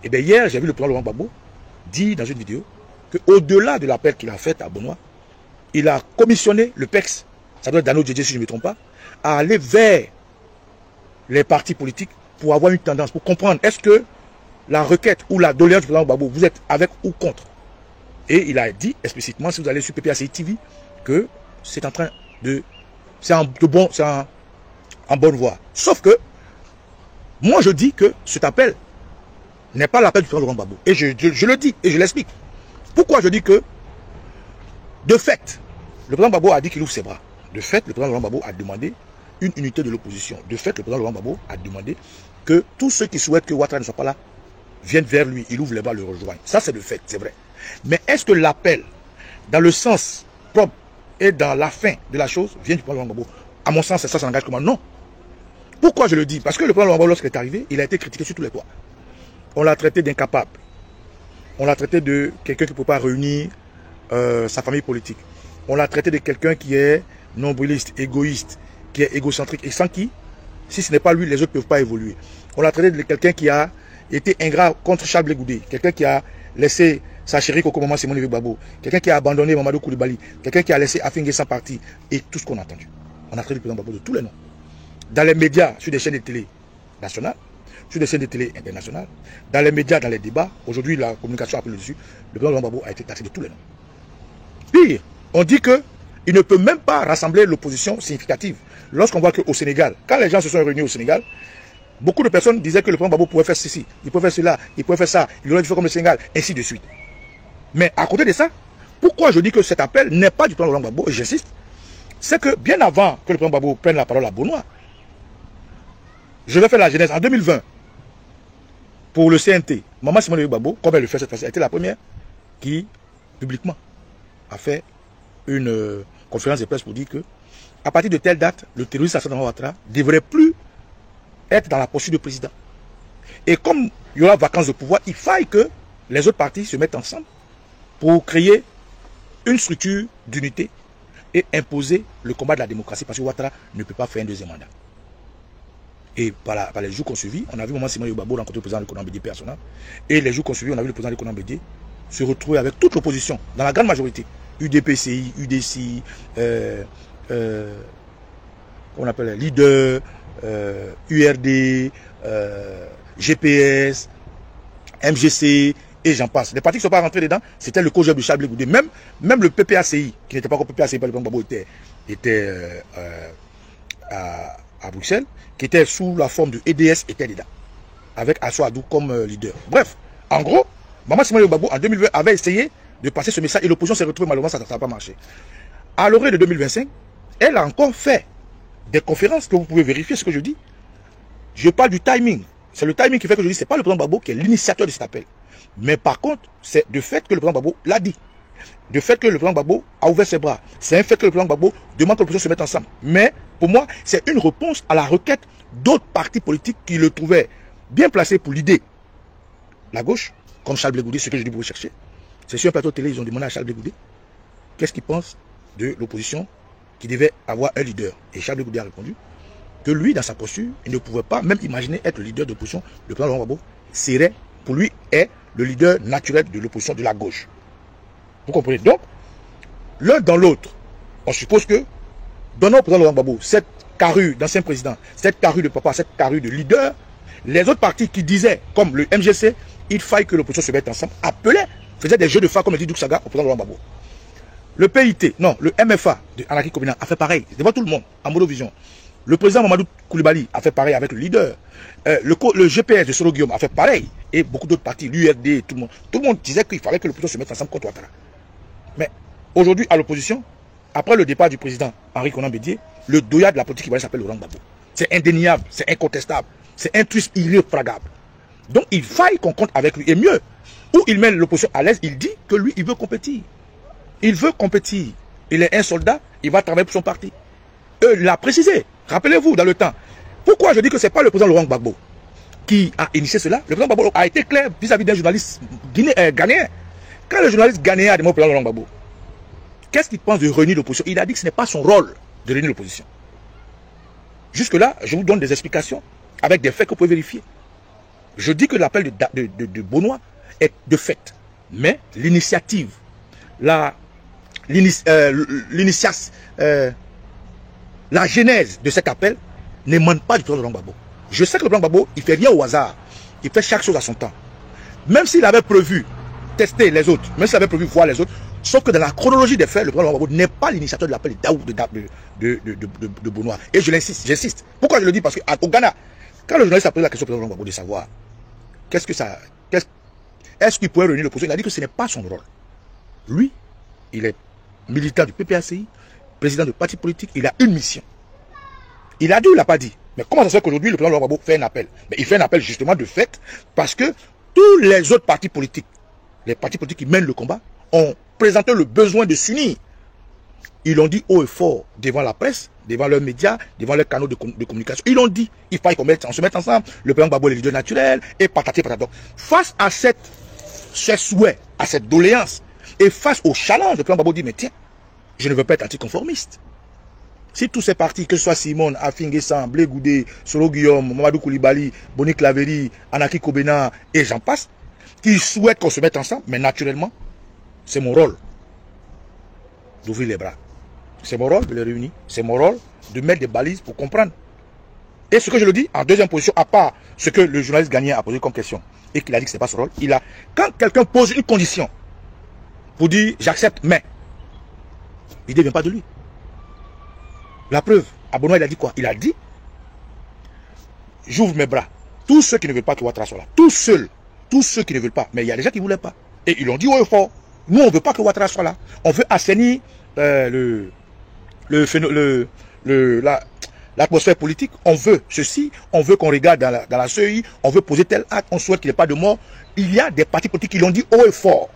Et bien hier, j'ai vu le président Laurent Gbagbo dire dans une vidéo qu'au-delà de l'appel qu'il a fait à Benoît, il a commissionné le PEX, ça doit être Dano Djedje si je ne me trompe pas, à aller vers les partis politiques pour avoir une tendance, pour comprendre est-ce que la requête ou la doléance du président Gbagbo, vous êtes avec ou contre. Et il a dit explicitement, si vous allez sur PPACI TV, que c'est en train de... c'est en bonne voie. Sauf que, moi je dis que cet appel n'est pas l'appel du président Laurent Gbagbo. Et je le dis, et je l'explique. Pourquoi je dis que, de fait, le président Gbagbo a dit qu'il ouvre ses bras. De fait, le président Laurent Gbagbo a demandé une unité de l'opposition. De fait, le président Laurent Gbagbo a demandé que tous ceux qui souhaitent que Ouattara ne soit pas là viennent vers lui. Il ouvre les bras, le rejoignent. Ça, c'est le fait, c'est vrai. Mais est-ce que l'appel, dans le sens propre et dans la fin de la chose, vient du président Laurent Gbagbo? À mon sens, ça n'engage que moi. Non. Pourquoi je le dis? Parce que le président Laurent Gbagbo, lorsqu'il est arrivé, il a été critiqué sur tous les toits. On l'a traité d'incapable. On l'a traité de quelqu'un qui ne peut pas réunir sa famille politique. On l'a traité de quelqu'un qui est nombriliste, égoïste, qui est égocentrique et sans qui, si ce n'est pas lui, les autres ne peuvent pas évoluer. On l'a traité de quelqu'un qui a été ingrat contre Charles Blé Goudé, quelqu'un qui a laissé sa chérie Koko Maman Simone Gbagbo, quelqu'un qui a abandonné Mamadou Koulibaly, quelqu'un qui a laissé Afingé sans parti, et tout ce qu'on a entendu. On a traité le président Gbagbo de tous les noms. Dans les médias, sur des chaînes de télé nationales, sur des chaînes de télé internationales, dans les médias, dans les débats, aujourd'hui la communication a pris le dessus, le président Gbagbo a été taxé de tous les noms. Pire, on dit qu'il ne peut même pas rassembler l'opposition significative. Lorsqu'on voit qu'au Sénégal, quand les gens se sont réunis au Sénégal, beaucoup de personnes disaient que le président Gbagbo pouvait faire ceci, il pouvait faire cela, il pouvait faire ça, il aurait dû faire comme le Sénégal, ainsi de suite. Mais à côté de ça, pourquoi je dis que cet appel n'est pas du président Laurent Gbagbo, et j'insiste, c'est que bien avant que le président Gbagbo prenne la parole à Benoît, je vais faire la genèse en 2020 pour le CNT. Maman Simone Gbagbo, comme elle le fait cette fois-ci, elle était la première qui, publiquement, a fait une conférence de presse pour dire que à partir de telle date, le terroriste Alassane Ouattara ne devrait plus être dans la posture de président. Et comme il y aura vacance de pouvoir, il faille que les autres partis se mettent ensemble pour créer une structure d'unité et imposer le combat de la démocratie parce que Ouattara ne peut pas faire un deuxième mandat. Et par les jours qu'on suivit, on a vu Maman Simone Gbagbo rencontrer le président de Konan Bédié personnel. Et les jours qu'on suivit, on a vu le président de Konan Bédié se retrouver avec toute l'opposition, dans la grande majorité. UDPCI, UDC, on appelle leader, URD, GPS, MGC, et j'en passe. Les partis qui ne sont pas rentrés dedans, c'était le COJEB de Charles Blé Goudé. Même le PPACI, qui n'était pas encore PPACI, le président Gbagbo était à Bruxelles, qui était sous la forme de EDS, était dedans, avec Assou Adou comme leader. Bref, en gros, Maman Simone Gbagbo en 2020 avait essayé de passer ce message et l'opposition s'est retrouvée, malheureusement, ça n'a pas marché. À l'orée de 2025, elle a encore fait des conférences que vous pouvez vérifier ce que je dis. Je parle du timing. C'est le timing qui fait que je dis, ce n'est pas le président Gbagbo qui est l'initiateur de cet appel. Mais par contre, c'est de fait que le président Gbagbo l'a dit. De fait que le président Gbagbo a ouvert ses bras. C'est un fait que le président Gbagbo demande que l'opposition se mette ensemble. Mais pour moi, c'est une réponse à la requête d'autres partis politiques qui le trouvaient bien placé pour l'idée. La gauche, comme Charles Blé Goudé, ce que je dis pour vous chercher. C'est sur un plateau de télé, ils ont demandé à Charles Blé Goudé qu'est-ce qu'il pense de l'opposition qui devait avoir un leader. Et Charles Blé Goudé a répondu que lui, dans sa posture, il ne pouvait pas même imaginer être le leader de l'opposition. Le président Laurent Gbagbo serait, pour lui, est le leader naturel de l'opposition de la gauche. Vous comprenez? Donc, l'un dans l'autre, on suppose que, donnant au président Laurent Gbagbo cette carrure d'ancien président, cette carrure de papa, cette carrure de leader, les autres partis qui disaient, comme le MGC, il faille que l'opposition se mette ensemble, appelaient, faisaient des jeux de phare, comme le dit Douk Saga, au président Laurent Gbagbo. Le PIT, non, le MFA de Anaki Kobina a fait pareil, devant tout le monde, en monovision. Le président Mamadou Koulibaly a fait pareil avec le leader. Le GPS de Solo Guillaume a fait pareil. Et beaucoup d'autres partis, l'URD, tout le monde disait qu'il fallait que l'opposition se mette ensemble contre Ouattara. Mais aujourd'hui, à l'opposition, après le départ du président Henri Konan Bédié, le doya de la politique ivoirienne s'appelle Laurent Gbagbo. C'est indéniable, c'est incontestable, c'est un twist irréfragable. Donc il faille qu'on compte avec lui. Et mieux, où il met l'opposition à l'aise, il dit que lui, il veut compétir. Il veut compétir. Il est un soldat, il va travailler pour son parti. Il l'a précisé. Rappelez-vous dans le temps. Pourquoi je dis que ce n'est pas le président Laurent Gbagbo qui a initié cela? Le président Gbagbo a été clair vis-à-vis d'un journaliste ghanéen. Quand le journaliste ghanéen a demandé au président Laurent Gbagbo qu'est-ce qu'il pense de réunir l'opposition, il a dit que ce n'est pas son rôle de réunir l'opposition. Jusque-là, je vous donne des explications avec des faits que vous pouvez vérifier. Je dis que l'appel de Bonois est de fait. Mais l'initiative, la genèse de cet appel n'émane pas du président Laurent Gbagbo. Je sais que le président Gbagbo, il ne fait rien au hasard. Il fait chaque chose à son temps. Même s'il avait prévu tester les autres, même s'il avait prévu voir les autres, sauf que dans la chronologie des faits, le président Gbagbo n'est pas l'initiateur de l'appel de Bonois. Et je l'insiste, j'insiste. Pourquoi je le dis? Parce qu'au Ghana, quand le journaliste a posé la question au président Gbagbo de savoir est-ce qu'il pourrait réunir l'opposition, il a dit que ce n'est pas son rôle. Lui, il est militant du PPACI, président de parti politique, il a une mission. Il a dit ou il n'a pas dit? Mais comment ça se fait qu'aujourd'hui le président Laurent Gbagbo fait un appel? Mais il fait un appel justement de fait parce que tous les autres partis politiques, les partis politiques qui mènent le combat, ont présenté le besoin de s'unir. Ils l'ont dit haut et fort devant la presse, devant leurs médias, devant leurs canaux de communication. Ils l'ont dit, il fallait qu'on se mette ensemble, le président Gbagbo est le leader naturel, et patati patata. Face à ce souhait, à cette doléance, et face au challenge, le président Gbagbo dit, mais tiens, je ne veux pas être anticonformiste. Si tous ces partis, que ce soit Simone, Afinguessan, Blé Goudé, Solo Guillaume, Mamadou Koulibaly, Boni Claveri, Anaki Kobena, et j'en passe, qui souhaitent qu'on se mette ensemble, mais naturellement, c'est mon rôle d'ouvrir les bras. C'est mon rôle de les réunir. C'est mon rôle de mettre des balises pour comprendre. Et ce que je le dis, en deuxième position, à part ce que le journaliste Gagné a posé comme question, et qu'il a dit que ce n'est pas son rôle, quand quelqu'un pose une condition pour dire j'accepte, mais l'idée ne vient pas de lui. La preuve, à Bonois, il a dit quoi? Il a dit j'ouvre mes bras. Tous ceux qui ne veulent pas que Ouattara soit là, tous ceux qui ne veulent pas, mais il y a des gens qui ne voulaient pas. Et ils l'ont dit haut et fort. Nous, on ne veut pas que Ouattara soit là. On veut assainir l'atmosphère politique. On veut ceci, on veut qu'on regarde dans la CEI, on veut poser tel acte, on souhaite qu'il n'y ait pas de mort. Il y a des partis politiques qui l'ont dit haut et fort.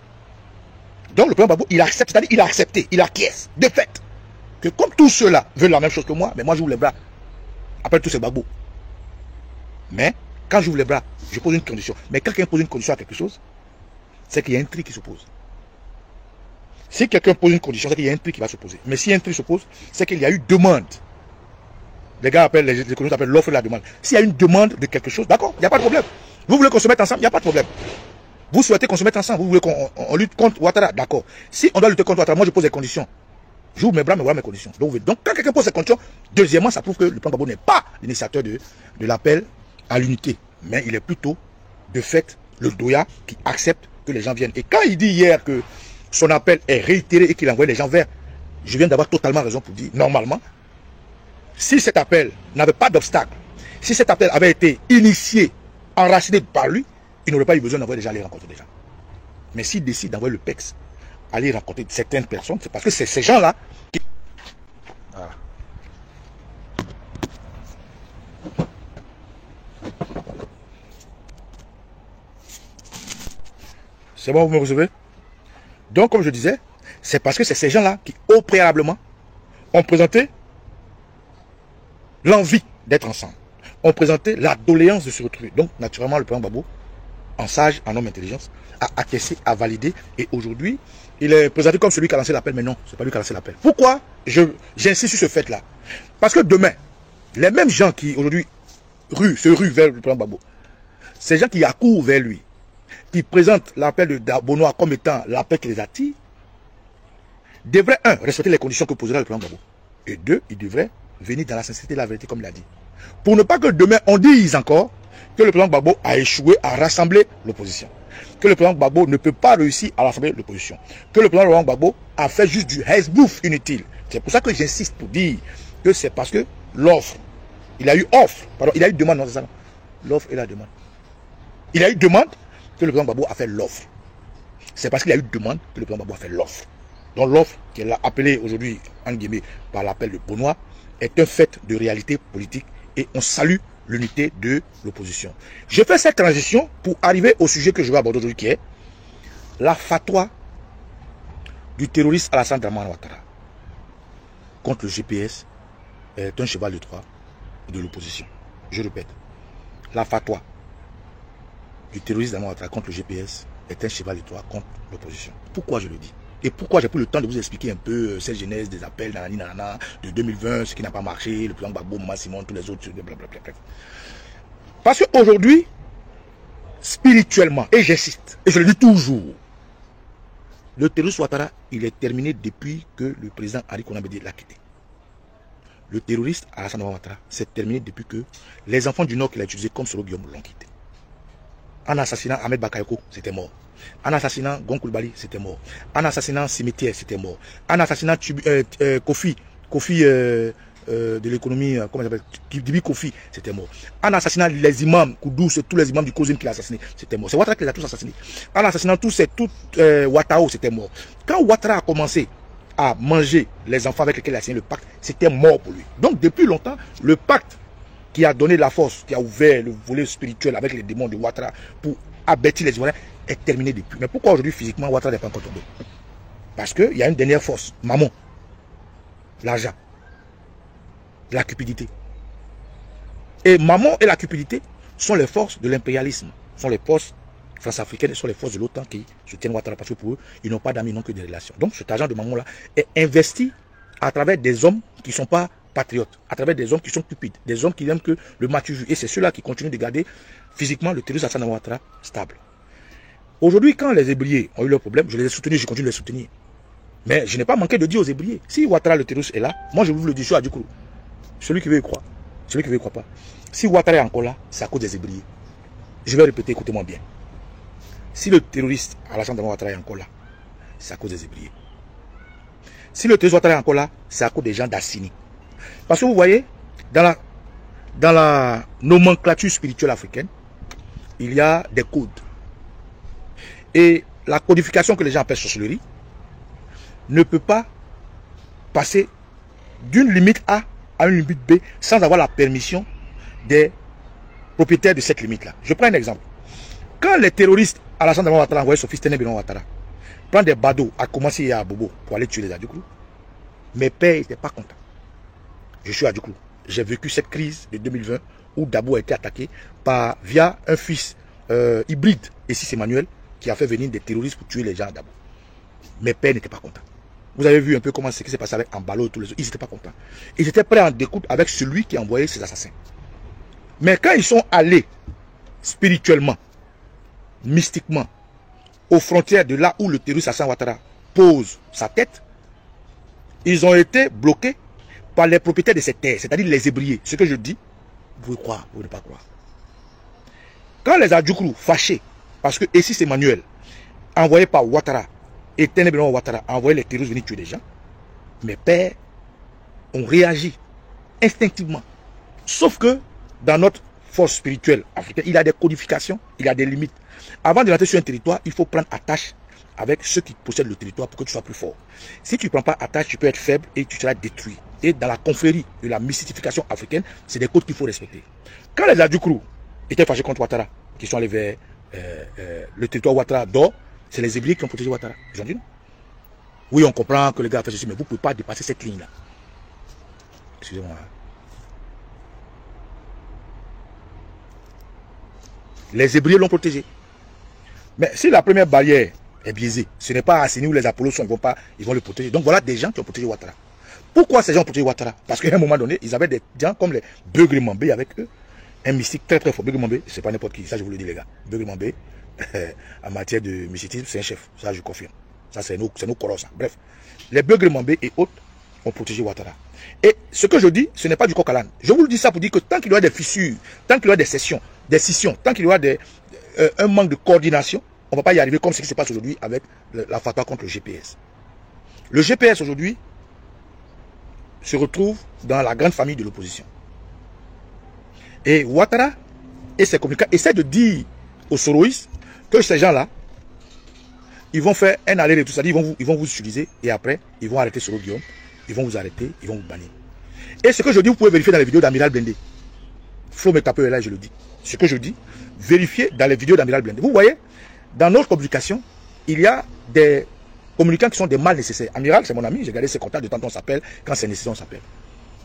Donc le président Gbagbo, il accepte, c'est-à-dire il a accepté, il acquiesce, de fait, que comme tous ceux-là veulent la même chose que moi, mais moi j'ouvre les bras. Après tout c'est Gbagbo. Mais quand j'ouvre les bras, je pose une condition. Mais quand quelqu'un pose une condition à quelque chose, c'est qu'il y a un tri qui se pose. Si quelqu'un pose une condition, c'est qu'il y a un tri qui va se poser. Mais si un tri se pose, c'est qu'il y a eu demande. Les gars appellent, les économistes appellent l'offre et la demande. S'il y a une demande de quelque chose, d'accord, il n'y a pas de problème. Vous voulez qu'on se mette ensemble, il n'y a pas de problème. Vous souhaitez qu'on se mette ensemble, vous voulez qu'on lutte contre Ouattara, d'accord. Si on doit lutter contre Ouattara, moi je pose des conditions. J'ouvre mes bras, mais voilà mes conditions. Donc quand quelqu'un pose ces conditions, deuxièmement, ça prouve que le président Gbagbo n'est pas l'initiateur de l'appel à l'unité. Mais il est plutôt, de fait, le doya qui accepte que les gens viennent. Et quand il dit hier que son appel est réitéré et qu'il envoie les gens vers, je viens d'avoir totalement raison pour dire, normalement, si cet appel n'avait pas d'obstacle, si cet appel avait été initié, enraciné par lui, il n'aurait pas eu besoin d'envoyer les gens aller rencontrer des gens. Mais s'il décide d'envoyer le PEX, aller rencontrer certaines personnes, c'est parce que c'est ces gens-là qui... Voilà. C'est bon, vous me recevez? Donc, comme je disais, c'est parce que c'est ces gens-là qui, au préalablement, ont présenté l'envie d'être ensemble. Ont présenté la doléance de se retrouver. Donc, naturellement, le président Gbagbo, en sage, en homme intelligence, a acquiescé, a validé. Et aujourd'hui, il est présenté comme celui qui a lancé l'appel. Mais non, ce n'est pas lui qui a lancé l'appel. Pourquoi j'insiste sur ce fait-là? Parce que demain, les mêmes gens qui, aujourd'hui, se ruent vers le président Gbagbo, ces gens qui accourent vers lui, qui présentent l'appel de Bonois comme étant l'appel qui les attire, devraient, un, respecter les conditions que posera le président Gbagbo. Et deux, ils devraient venir dans la sincérité et la vérité comme il a dit. Pour ne pas que demain, on dise encore que le président Gbagbo a échoué à rassembler l'opposition. Que le président Gbagbo ne peut pas réussir à rassembler l'opposition. Que le président Laurent Gbagbo a fait juste du hezbouf inutile. C'est pour ça que j'insiste pour dire que c'est parce que l'offre, il a eu offre, pardon, il a eu demande, non, c'est ça, l'offre et la demande. Il a eu demande que le président Gbagbo a fait l'offre. C'est parce qu'il a eu demande que le président Gbagbo a fait l'offre. Donc l'offre qu'elle a appelée aujourd'hui, en guillemets, par l'appel de Bonois, est un fait de réalité politique et on salue l'unité de l'opposition. Je fais cette transition pour arriver au sujet que je vais aborder aujourd'hui qui est la fatwa du terroriste Alassane Dramane Ouattara contre le GPS est un cheval de Troie de l'opposition. Je répète, la fatwa du terroriste Dramane Ouattara contre le GPS est un cheval de Troie contre l'opposition. Pourquoi je le dis? Et pourquoi j'ai pris le temps de vous expliquer un peu cette genèse des appels nanani, nanana, de 2020, ce qui n'a pas marché, le président Gbagbo, Maman Simon, tous les autres, blablabla. Parce qu'aujourd'hui, spirituellement, et j'insiste, et je le dis toujours, le terrorisme Ouattara, il est terminé depuis que le président Ari Konambedi l'a quitté. Le terroriste Alassane Ouattara, c'est terminé depuis que les enfants du Nord qu'il a utilisés comme Soro Guillaume l'ont quitté. En assassinant Ahmed Bakayoko, c'était mort. En assassinant Gon Coulibaly, c'était mort. En assassinant Cimetière, c'était mort. En assassinant Kofi de l'économie, comment il s'appelle, Dibi Kofi, c'était mort. En assassinant les imams, Koudous, tous les imams du Kozim qu'il a assassiné, c'était mort. C'est Ouattara qui les a tous assassinés. En assassinant tous Ouattao, c'était mort. Quand Ouattara a commencé à manger les enfants avec lesquels il a signé le pacte, c'était mort pour lui. Donc depuis longtemps, le pacte qui a donné la force, qui a ouvert le volet spirituel avec les démons de Ouattara pour abattre les Ivoiriens, est terminé depuis. Mais pourquoi aujourd'hui, physiquement, Ouattara n'est pas encore tombé? Parce qu'il y a une dernière force, maman, l'argent, la cupidité. Et maman et la cupidité sont les forces de l'impérialisme, sont les forces France-africaines et sont les forces de l'OTAN qui soutiennent Ouattara, parce que pour eux, ils n'ont pas d'amis, non que des relations. Donc cet argent de maman-là est investi à travers des hommes qui ne sont pas patriotes, à travers des hommes qui sont stupides, des hommes qui n'aiment que le matu vu. Et c'est ceux-là qui continuent de garder physiquement le terrorisme Alassane Ouattara stable. Aujourd'hui, quand les Ébriers ont eu leurs problèmes, je les ai soutenus, je continue de les soutenir. Mais je n'ai pas manqué de dire aux Ébriers, si Ouattara le terroriste est là, moi je vous le dis sur Adjoukourou. Celui qui veut y croire, celui qui veut y croire pas. Si Ouattara est encore là, c'est à cause des Ébriers. Je vais répéter, écoutez-moi bien. Si le terroriste Alassane Ouattara est encore là, c'est à cause des Ébriers. Si le terroriste Ouattara est encore là, c'est à cause des gens d'Assini. Parce que vous voyez, dans la nomenclature spirituelle africaine, il y a des codes. Et la codification que les gens appellent sorcellerie ne peut pas passer d'une limite A à une limite B sans avoir la permission des propriétaires de cette limite-là. Je prends un exemple. Quand les terroristes Alassane Ouattara envoyaient son fils Téné Ouattara prendre des badauds à commencer à Bobo pour aller tuer les Adjoukourou, mes pères n'étaient pas contents. Je suis Adjoukourou. J'ai vécu cette crise de 2020 où Dabo a été attaqué via un fils hybride, et si c'est Emmanuel, qui a fait venir des terroristes pour tuer les gens à Dabo. Mes pères n'étaient pas contents. Vous avez vu un peu comment ce qui s'est passé avec Ambalo et tous les autres. Ils n'étaient pas contents. Ils étaient prêts à en découdre avec celui qui a envoyé ses assassins. Mais quand ils sont allés spirituellement, mystiquement, aux frontières de là où le terroriste Alassane Ouattara pose sa tête, ils ont été bloqués par les propriétaires de ces terres, c'est-à-dire les Ébriers. Ce que je dis, vous pouvez croire, vous ne pouvez pas croire. Quand les Adjoukourou, fâchés, parce que Essis Emmanuel, envoyé par Ouattara, et Téné Ouattara, a envoyé les terroristes venir tuer des gens, mes pères ont réagi instinctivement. Sauf que, dans notre force spirituelle africaine, il y a des codifications, il y a des limites. Avant de rentrer sur un territoire, il faut prendre attache avec ceux qui possèdent le territoire pour que tu sois plus fort. Si tu ne prends pas attache, tu peux être faible et tu seras détruit. Et dans la confrérie de la mystification africaine, c'est des codes qu'il faut respecter. Quand les Adjoukourou étaient fâchés contre Ouattara, qui sont allés vers le territoire Ouattara d'or, c'est les Ébriers qui ont protégé Ouattara. Ils ont dit non. Oui, on comprend que les gars ont fait ceci, mais vous ne pouvez pas dépasser cette ligne-là. Excusez-moi. Les Ébriers l'ont protégé. Mais si la première barrière est biaisée, ce n'est pas à Assini où les Apollos sont, ils vont le protéger. Donc voilà des gens qui ont protégé Ouattara. Pourquoi ces gens ont protégé Ouattara? Parce qu'à un moment donné, ils avaient des gens comme les Beugri Mambé avec eux. Un mystique très très fort. Beugri Mambé, c'est pas n'importe qui, ça je vous le dis les gars. Beugri Mambé, en matière de mysticisme, c'est un chef. Ça je confirme. Ça c'est nos corps. Bref, les Beugri Mambé et autres ont protégé Ouattara. Et ce que je dis, ce n'est pas du coq à l'âne. Je vous le dis ça pour dire que tant qu'il y aura des fissures, tant qu'il y aura des scissions, tant qu'il y aura un manque de coordination, on ne va pas y arriver comme ce qui se passe aujourd'hui avec la fatwa contre le GPS. Le GPS aujourd'hui se retrouve dans la grande famille de l'opposition. Et Ouattara et ses communicants essaient de dire aux soroïstes que ces gens-là, ils vont faire un aller-retour, c'est-à-dire ils vont vous utiliser et après, ils vont arrêter Soro Guillaume, ils vont vous arrêter, ils vont vous bannir. Et ce que je dis, vous pouvez vérifier dans les vidéos d'Amiral Blindé. Flo Metape est là, je le dis. Ce que je dis, vérifiez dans les vidéos d'Amiral Blindé. Vous voyez, dans notre communication, il y a des communicants qui sont des mal nécessaires. Amiral, c'est mon ami, j'ai gardé ses contacts, de temps en temps on s'appelle, quand c'est nécessaire on s'appelle.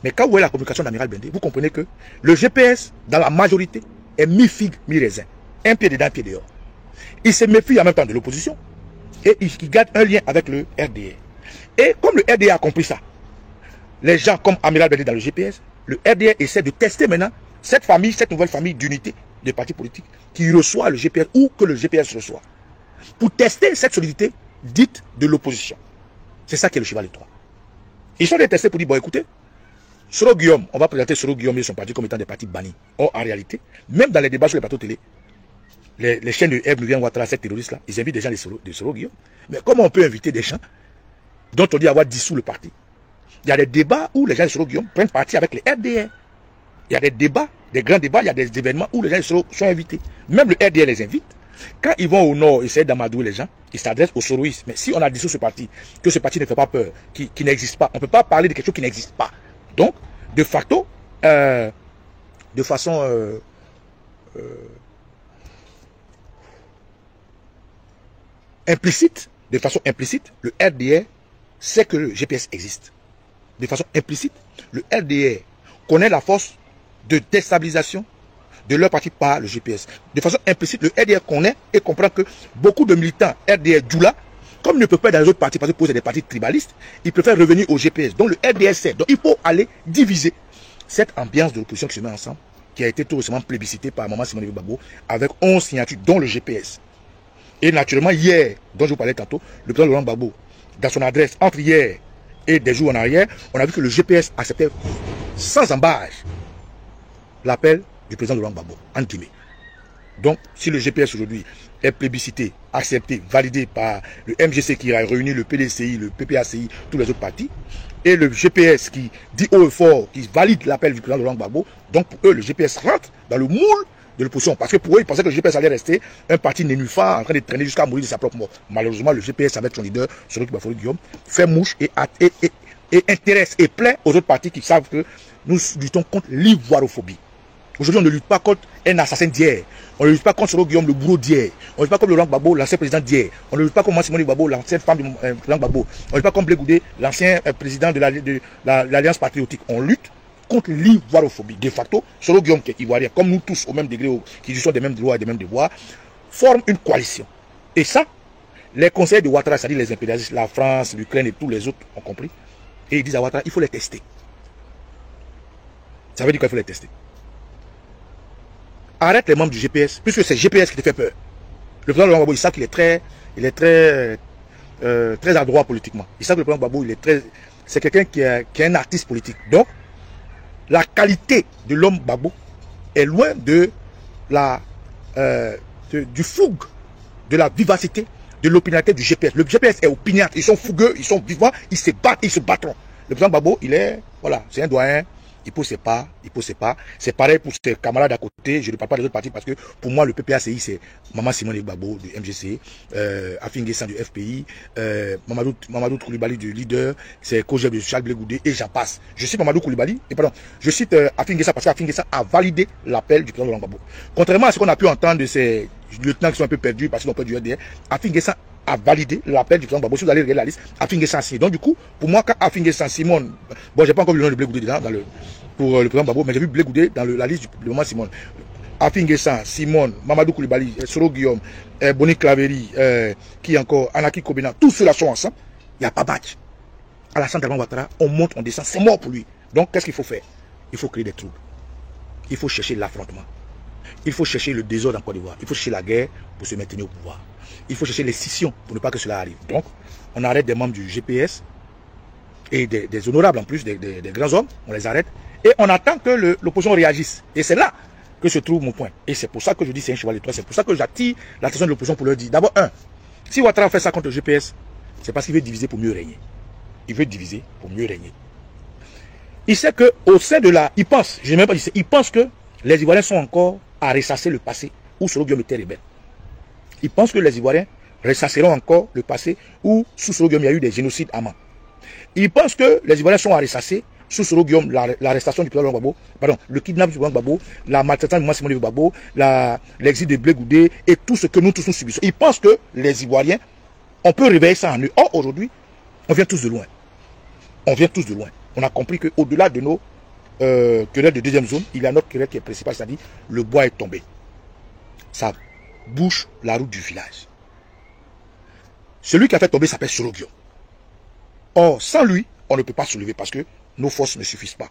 Mais quand vous voyez la communication d'Amiral Blindé, vous comprenez que le GPS, dans la majorité, est mi-figue, mi-raisin. Un pied dedans, un pied dehors. Il se méfie en même temps de l'opposition et il garde un lien avec le RDR. Et comme le RDR a compris ça, les gens comme Amiral Blindé dans le GPS, le RDR essaie de tester maintenant cette famille, cette nouvelle famille d'unité des partis politiques qui reçoit le GPS ou que le GPS reçoit. Pour tester cette solidité dite de l'opposition. C'est ça qui est le cheval de Troie. Ils sont testés pour dire, bon écoutez, Soro Guillaume, on va présenter Soro Guillaume et son parti comme étant des partis bannis. Or, en réalité, même dans les débats sur les plateaux télé, les chaînes de Ebn Vivian Ouattara, ces terroristes-là, ils invitent des gens de Soro Guillaume. Mais comment on peut inviter des gens dont on dit avoir dissous le parti? Il y a des débats où les gens de Soro Guillaume prennent parti avec les RDR. Il y a des débats, des grands débats, il y a des événements où les gens de Soro sont invités. Même le RDR les invite. Quand ils vont au nord essayer d'amadouer les gens, ils s'adressent aux soroïstes. Mais si on a dissous ce parti, que ce parti ne fait pas peur, qui n'existe pas, on ne peut pas parler de quelque chose qui n'existe pas. Donc, de facto, de façon implicite, le RDR sait que le GPS existe. De façon implicite, le RDR connaît la force de déstabilisation de leur parti par le GPS. De façon implicite, le RDR connaît et comprend que beaucoup de militants RDR Djoula, comme il ne peut pas dans les autres partis parce que c'est des partis tribalistes, ils préfèrent revenir au GPS. Donc le RDR sait. Donc il faut aller diviser cette ambiance de l'opposition qui se met ensemble, qui a été tout récemment plébiscitée par Maman Simone Gbagbo, avec 11 signatures, dont le GPS. Et naturellement, hier, dont je vous parlais tantôt, le président Laurent Gbagbo, dans son adresse entre hier et des jours en arrière, on a vu que le GPS acceptait sans embâche l'appel du président Laurent Gbagbo, en guillemets. Donc, si le GPS aujourd'hui est plébiscité, accepté, validé par le MGC qui a réuni le PDCI, le PPACI, tous les autres partis, et le GPS qui dit haut et fort, qui valide l'appel du président Laurent Gbagbo, donc pour eux, le GPS rentre dans le moule de l'opposition. Parce que pour eux, ils pensaient que le GPS allait rester un parti nénuphar en train de traîner jusqu'à mourir de sa propre mort. Malheureusement, le GPS, avec son leader, Soro Guillaume, fait mouche et intéresse et plaît aux autres partis qui savent que nous luttons contre l'ivoirophobie. Aujourd'hui, on ne lutte pas contre un assassin d'hier. On ne lutte pas contre Soro Guillaume, le bourreau d'hier. On ne lutte pas contre Laurent Gbagbo, l'ancien président d'hier. On ne lutte pas contre Simone Gbagbo, l'ancienne femme du président Gbagbo. On ne lutte pas contre Blé Goudé, l'ancien président de l'Alliance patriotique. On lutte contre l'ivoirophobie. De facto, Soro Guillaume, qui est ivoirien, comme nous tous au même degré, qui sont des mêmes droits et des mêmes devoirs, forment une coalition. Et ça, les conseils de Ouattara, c'est-à-dire les impérialistes, la France, l'Ukraine et tous les autres ont compris. Et ils disent à Ouattara, il faut les tester. Ça veut dire qu'il faut les tester. Arrête les membres du GPS, puisque c'est GPS qui te fait peur. Le président Laurent Gbagbo, il sait qu'il est très adroit politiquement. Il sait que le président Gbagbo, c'est quelqu'un qui est un artiste politique. Donc, la qualité de l'homme Gbagbo est loin de du fougue, de la vivacité, de l'opiniâtreté du GPS. Le GPS est opiniâtre, ils sont fougueux, ils sont vivants, ils se battent, ils se battront. Le président Gbagbo, c'est un doyen. Il pose ses pas. C'est pareil pour ses camarades à côté. Je ne parle pas des autres partis parce que pour moi, le PPACI, c'est Maman Simone Gbagbo du MGC, Afin Guessan du FPI, Mamadou Koulibaly du leader, c'est Kojeb de Charles Blé Goudé et j'en passe. Je cite Mamadou Koulibaly, et pardon, je cite Afin Guessan parce qu'Afin Guessan a validé l'appel du président Laurent Gbagbo. Contrairement à ce qu'on a pu entendre de ces lieutenants qui sont un peu perdus parce qu'ils ont peur du RDR, Afin Guessan a validé l'appel du président Gbagbo. Si vous allez regarder la liste, Afin Guessan signé. Donc du coup, pour moi, quand Afin Guessan, Simone, bon, j'ai pas encore vu le nom de Blé Goudé dedans, pour le président Gbagbo, mais j'ai vu Blé Goudé dans la liste du moment Simone. Afin Guessan, Simone, Mamadou Koulibaly, Soro Guillaume, Boni Claveri, qui encore, Anaki Kobena, tous ceux-là sont ensemble. Il n'y a pas match. Alassane Draman Ouattara, on monte, on descend, c'est mort pour lui. Donc qu'est-ce qu'il faut faire? Il faut créer des troubles. Il faut chercher l'affrontement. Il faut chercher le désordre en Côte d'Ivoire. Il faut chercher la guerre pour se maintenir au pouvoir. Il faut chercher les scissions pour ne pas que cela arrive. Donc, on arrête des membres du GPS et des honorables en plus, des grands hommes, on les arrête. Et on attend que l'opposition réagisse. Et c'est là que se trouve mon point. Et c'est pour ça que je dis c'est un cheval de Troie. C'est pour ça que j'attire l'attention de l'opposition pour leur dire. D'abord, si Ouattara fait ça contre le GPS, c'est parce qu'il veut diviser pour mieux régner. Il veut diviser pour mieux régner. Il sait qu'au sein de il pense, je n'ai même pas dit, il pense que les Ivoiriens sont encore à ressasser le passé où Soro Guillaume était rebelle. Il pense que les Ivoiriens ressasseront encore le passé où sous Soro Guillaume il y a eu des génocides à Mans. Il pense que les Ivoiriens sont à ressasser sous Soro Guillaume l'arrestation du président Gbagbo, pardon, le kidnapping du président Gbagbo, la maltraitance de Maman Simone Gbagbo, l'exil de Blé Goudé et tout ce que nous tous nous subissons. Il pense que les Ivoiriens, on peut réveiller ça en eux. Or, aujourd'hui, on vient tous de loin. On vient tous de loin. On a compris qu'au-delà de nos querelles de deuxième zone, il y a notre querelle qui est principale, c'est-à-dire le bois est tombé. Ça bouche la route du village. Celui qui a fait tomber s'appelle Soro Guillaume. Or, sans lui, on ne peut pas se lever parce que nos forces ne suffisent pas.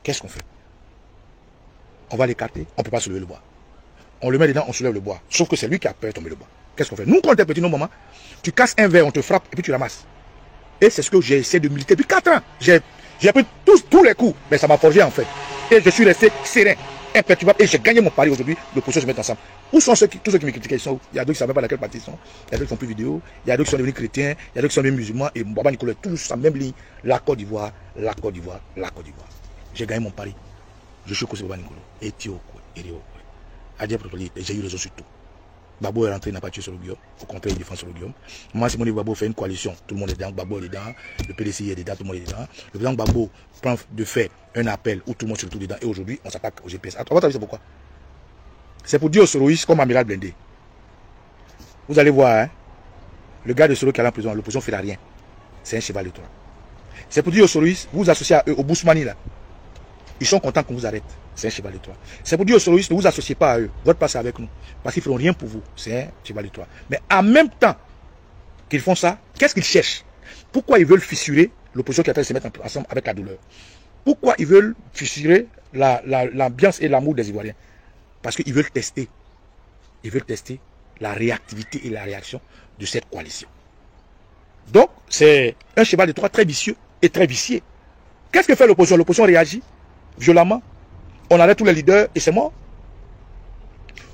Qu'est-ce qu'on fait? On va l'écarter, on ne peut pas se lever le bois. On le met dedans, on soulève le bois. Sauf que c'est lui qui a peur de tomber le bois. Qu'est-ce qu'on fait? Nous, quand on était petits, nos mamans, tu casses un verre, on te frappe et puis tu ramasses. Et c'est ce que j'ai essayé de militer depuis 4 ans. J'ai pris tous les coups, mais ça m'a forgé en fait. Et je suis resté serein, imperturbable, et j'ai gagné mon pari aujourd'hui. L'opposition se met ensemble. Où sont tous ceux qui me critiquaient? Ils sont où? Il y a d'autres qui ne savaient pas dans quelle partie ils sont. Il y a d'autres qui font plus vidéo. Il y a d'autres qui sont devenus chrétiens. Il y a d'autres qui sont devenus musulmans. Et Baba Nicolas, tous sur la même ligne. La Côte d'Ivoire, la Côte d'Ivoire, la Côte d'Ivoire. J'ai gagné mon pari. Je suis Baba Nicolas. Et Tio, j'ai eu raison sur tout. Babo est rentré, il n'a pas tué sur le Guillaume. Au contraire, il défend sur le Guillaume. Moi, Simone Babo fait une coalition. Tout le monde est dedans. Babo est dedans. Le PDC est dedans. Tout le monde est dedans. Le président Babo prend de fait un appel où tout le monde se retrouve dedans. Et aujourd'hui, on s'attaque au GPS. À votre avis, c'est pourquoi? C'est pour dire aux Soroïs comme Amiral Blindé. Vous allez voir, hein, le gars de Soro qui est en prison, l'opposition ne fait rien. C'est un cheval de Troie. C'est pour dire aux Soroïs, vous vous associez à eux, au Bousmani là. Ils sont contents qu'on vous arrête. C'est un cheval de Troie. C'est pour dire aux soloistes, ne vous associez pas à eux. Votre place est avec nous. Parce qu'ils ne feront rien pour vous. C'est un cheval de Troie. Mais en même temps qu'ils font ça, qu'est-ce qu'ils cherchent? Pourquoi ils veulent fissurer l'opposition qui est en train de se mettre ensemble avec la douleur? Pourquoi ils veulent fissurer l'ambiance et l'amour des Ivoiriens? Parce qu'ils veulent tester. Ils veulent tester la réactivité et la réaction de cette coalition. Donc, c'est un cheval de Troie très vicieux et très vicié. Qu'est-ce que fait l'opposition? L'opposition réagit violemment. On arrête tous les leaders et c'est mort.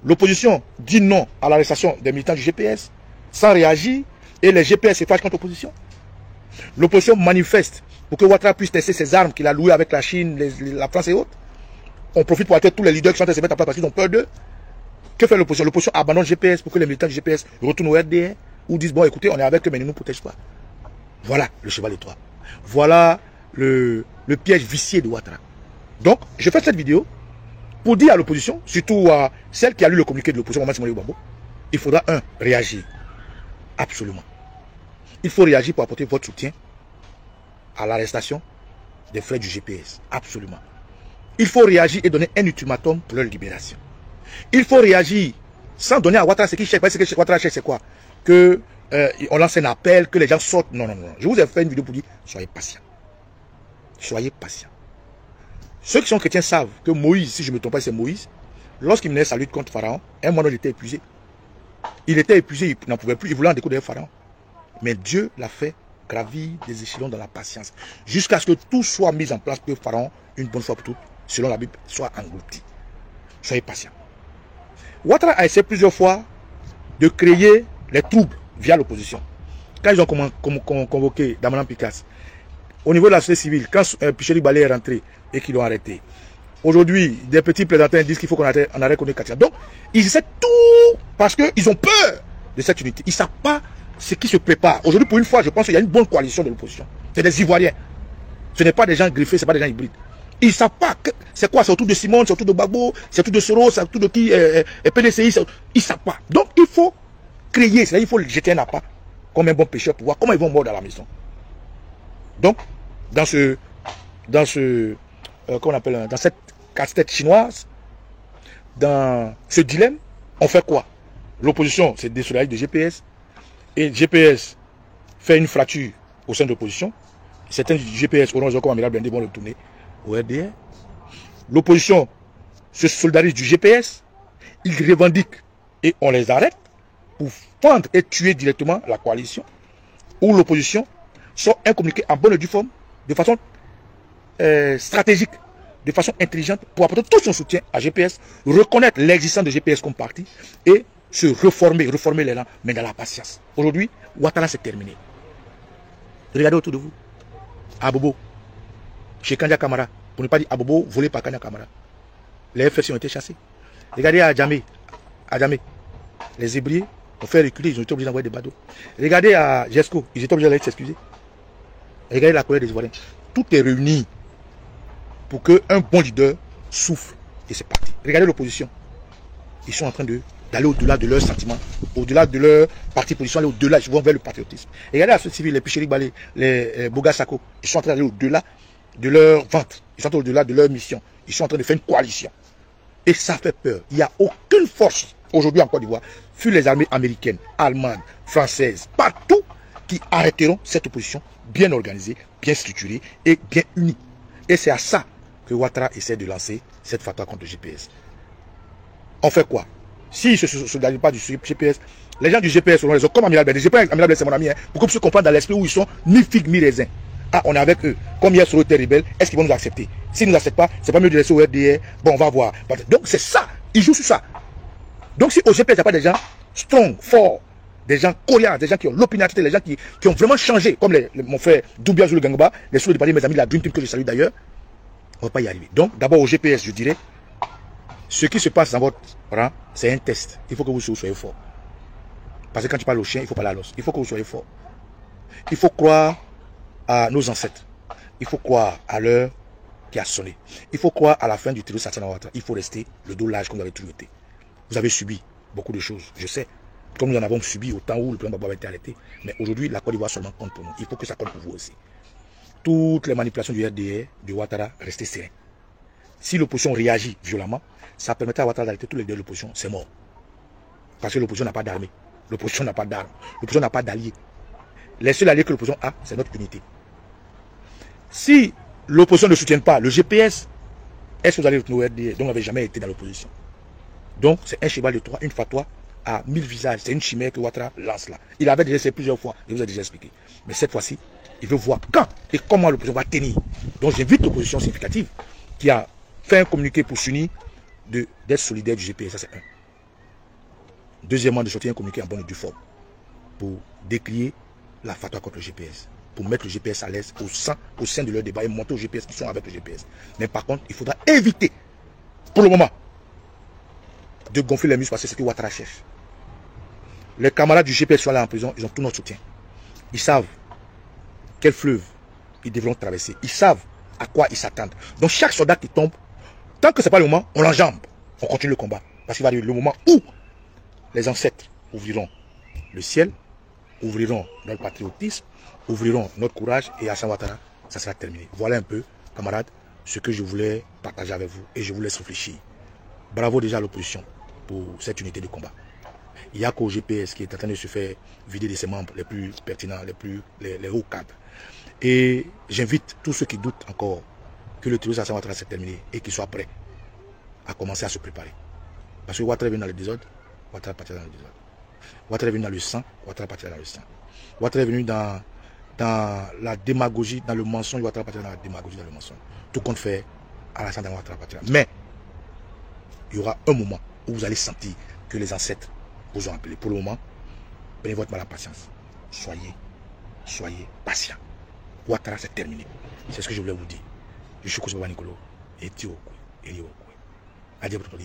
L'opposition dit non à l'arrestation des militants du GPS sans réagir et les GPS se fâchent contre l'opposition. L'opposition manifeste pour que Ouattara puisse tester ses armes qu'il a louées avec la Chine, la France et autres. On profite pour attaquer tous les leaders qui sont en train de se mettre en place parce qu'ils ont peur d'eux. Que fait l'opposition? L'opposition abandonne le GPS pour que les militants du GPS retournent au RDR ou disent bon écoutez on est avec eux mais ils ne nous protègent pas. Voilà le cheval de Troie. Voilà le piège vicié de Ouattara. Donc, je fais cette vidéo pour dire à l'opposition, surtout à celle qui a lu le communiqué de l'opposition, il faudra, réagir. Absolument. Il faut réagir pour apporter votre soutien à l'arrestation des frères du GPS. Absolument. Il faut réagir et donner un ultimatum pour leur libération. Il faut réagir sans donner à Ouattara ce qu'il cherche. Parce que Ouattara cherche, c'est quoi? Que on lance un appel, que les gens sortent. Non, non, non. Je vous ai fait une vidéo pour dire, soyez patients. Soyez patients. Ceux qui sont chrétiens savent que Moïse, si je ne me trompe pas, c'est Moïse, lorsqu'il menait sa lutte contre Pharaon, un moment il était épuisé. Il était épuisé, il n'en pouvait plus, il voulait en découdre Pharaon. Mais Dieu l'a fait gravir des échelons dans la patience, jusqu'à ce que tout soit mis en place pour que Pharaon, une bonne fois pour toutes, selon la Bible, soit englouti. Soyez patients. Ouattara a essayé plusieurs fois de créer les troubles via l'opposition. Quand ils ont convoqué Damanan Picasse, au niveau de la société civile, quand Picheli Balé est rentré et qu'ils l'ont arrêté, aujourd'hui, des petits plaisantins disent qu'il faut qu'on arrête Kone Katia. Donc, ils essaient tout parce qu'ils ont peur de cette unité. Ils ne savent pas ce qui se prépare. Aujourd'hui, pour une fois, je pense qu'il y a une bonne coalition de l'opposition. C'est des Ivoiriens. Ce n'est pas des gens griffés, ce n'est pas des gens hybrides. Ils ne savent pas c'est quoi, c'est autour de Simone, c'est autour de Gbagbo, c'est autour de Soro, c'est autour de qui, PDCI. Ils ne savent pas. Donc, il faut créer, c'est-à-dire il faut jeter un appât comme un bon pêcheur pour voir comment ils vont mordre à la maison. Donc, dans cette casse-tête chinoise, dans ce dilemme, on fait quoi? L'opposition se désolidarise de GPS et GPS fait une fracture au sein de l'opposition. Certains GPS Orange comme Amiral Blindé vont le tourner au RDR. L'opposition se solidarise du GPS, ils revendiquent et on les arrête pour fendre et tuer directement la coalition, ou l'opposition sort un communiqué en bonne et due forme, de façon stratégique, de façon intelligente, pour apporter tout son soutien à GPS, reconnaître l'existence de GPS comme parti et se reformer les rangs, mais dans la patience. Aujourd'hui, Ouattara c'est terminé. Regardez autour de vous. Abobo, chez Kanya Kamara, pour ne pas dire Abobo, volé par Kanya Kamara. Les FFC ont été chassés. Regardez à Djamé, les Hébriers ont fait reculer, ils ont été obligés d'envoyer des bateaux. Regardez à Jesco, ils étaient obligés d'aller s'excuser. Regardez la colère des Ivoiriens. Tout est réuni pour qu'un bon leader souffle et c'est parti. Regardez l'opposition. Ils sont en train d'aller au-delà de leurs sentiments, au-delà de leur parti position, aller au-delà, ils vont vers le patriotisme. Regardez la société civile, les Picheri Balé, les Boga Sako, ils sont en train d'aller au-delà de leur vente, ils sont au-delà de leur mission, ils sont en train de faire une coalition. Et ça fait peur. Il n'y a aucune force aujourd'hui en Côte d'Ivoire, sur les armées américaines, allemandes, françaises, partout, qui arrêteront cette opposition bien organisée, bien structurée et bien unie. Et c'est à ça que Ouattara essaie de lancer cette fatwa contre le GPS. On fait quoi? s'ils ne se solidarisent pas du GPS, les gens du GPS seront les autres, comme Amiral Blé. Amiral Blé, c'est mon ami, hein, pour qu'on puisse comprendre dans l'esprit où ils sont, ni figue, ni raisin. Ah, on est avec eux. Comme hier sur le terre rebelle, est-ce qu'ils vont nous accepter? S'ils ne nous acceptent pas, c'est pas mieux de laisser au RDR. Bon, on va voir. Donc, c'est ça. Ils jouent sur ça. Donc, si au GPS, il n'y a pas des gens strong, forts, des gens cohérents, des gens qui ont l'opiniâtreté, des gens qui ont vraiment changé, comme mon frère Doubia Zulu Gangaba, les sous de mes amis de la Dream Team que je salue d'ailleurs, on ne va pas y arriver. Donc, d'abord au GPS, je dirais, ce qui se passe dans votre rang, c'est un test. Il faut que vous soyez fort. Parce que quand tu parles au chien, il faut parler à l'os. Il faut que vous soyez fort. Il faut croire à nos ancêtres. Il faut croire à l'heure qui a sonné. Il faut croire à la fin du terrorisme. Il faut rester le dos large comme vous avez toujours été. Vous avez subi beaucoup de choses, je sais. Comme nous en avons subi au temps où le président Gbagbo avait été arrêté. Mais aujourd'hui, la Côte d'Ivoire seulement compte pour nous. Il faut que ça compte pour vous aussi. Toutes les manipulations du RDR, du Ouattara, restez serein. Si l'opposition réagit violemment, ça permettra à Ouattara d'arrêter tous les deux de l'opposition. C'est mort. Parce que l'opposition n'a pas d'armée. L'opposition n'a pas d'armes. L'opposition n'a pas d'alliés. Les seuls alliés que l'opposition a, c'est notre unité. Si l'opposition ne soutient pas le GPS, est-ce que vous allez retrouver RDR? Donc, vous n'avez jamais été dans l'opposition. Donc, c'est un cheval de Troie, une fatwa à 1000 visages. C'est une chimère que Ouattara lance là. Il avait déjà essayé plusieurs fois. Je vous ai déjà expliqué. Mais cette fois-ci, il veut voir quand et comment l'opposition va tenir. Donc, j'invite l'opposition significative qui a fait un communiqué pour s'unir d'être solidaire du GPS. Ça, c'est un. Deuxièmement, de sortir un communiqué en bonne et due forme pour décrier la fatwa contre le GPS. Pour mettre le GPS à l'aise au sein de leur débat et montrer aux GPS qui sont avec le GPS. Mais par contre, il faudra éviter, pour le moment, de gonfler les muscles parce que c'est ce que Ouattara cherche. Les camarades du GPS sont là en prison, ils ont tout notre soutien. Ils savent quel fleuve ils devront traverser. Ils savent à quoi ils s'attendent. Donc chaque soldat qui tombe, tant que ce n'est pas le moment, on l'enjambe. On continue le combat. Parce qu'il va arriver le moment où les ancêtres ouvriront le ciel, ouvriront notre patriotisme, ouvriront notre courage et à Ouattara, ça sera terminé. Voilà un peu, camarades, ce que je voulais partager avec vous et je vous laisse réfléchir. Bravo déjà à l'opposition pour cette unité de combat. Il n'y a qu'au GPS qui est en train de se faire vider de ses membres les plus pertinents, les hauts cadres. Et j'invite tous ceux qui doutent encore que le terrorisme à Ouattara s'est terminé et qu'ils soient prêts à commencer à se préparer. Parce que Ouattara est venu dans le désordre, Ouattara partira dans le désordre. Ouattara est venu dans le sang, Ouattara partira dans le sang. Ouattara est venu dans la démagogie, dans le mensonge, Ouattara partira dans la démagogie, dans le mensonge. Tout compte fait, Alassane Ouattara partira. Mais il y aura un moment où vous allez sentir que les ancêtres vous ont appelé. Pour le moment, prenez votre mal à patience. Soyez patient. Ouattara, c'est terminé. C'est ce que je voulais vous dire. Je suis Kosovo Nicolo. Et Tio. Et Rio. Adieu pour le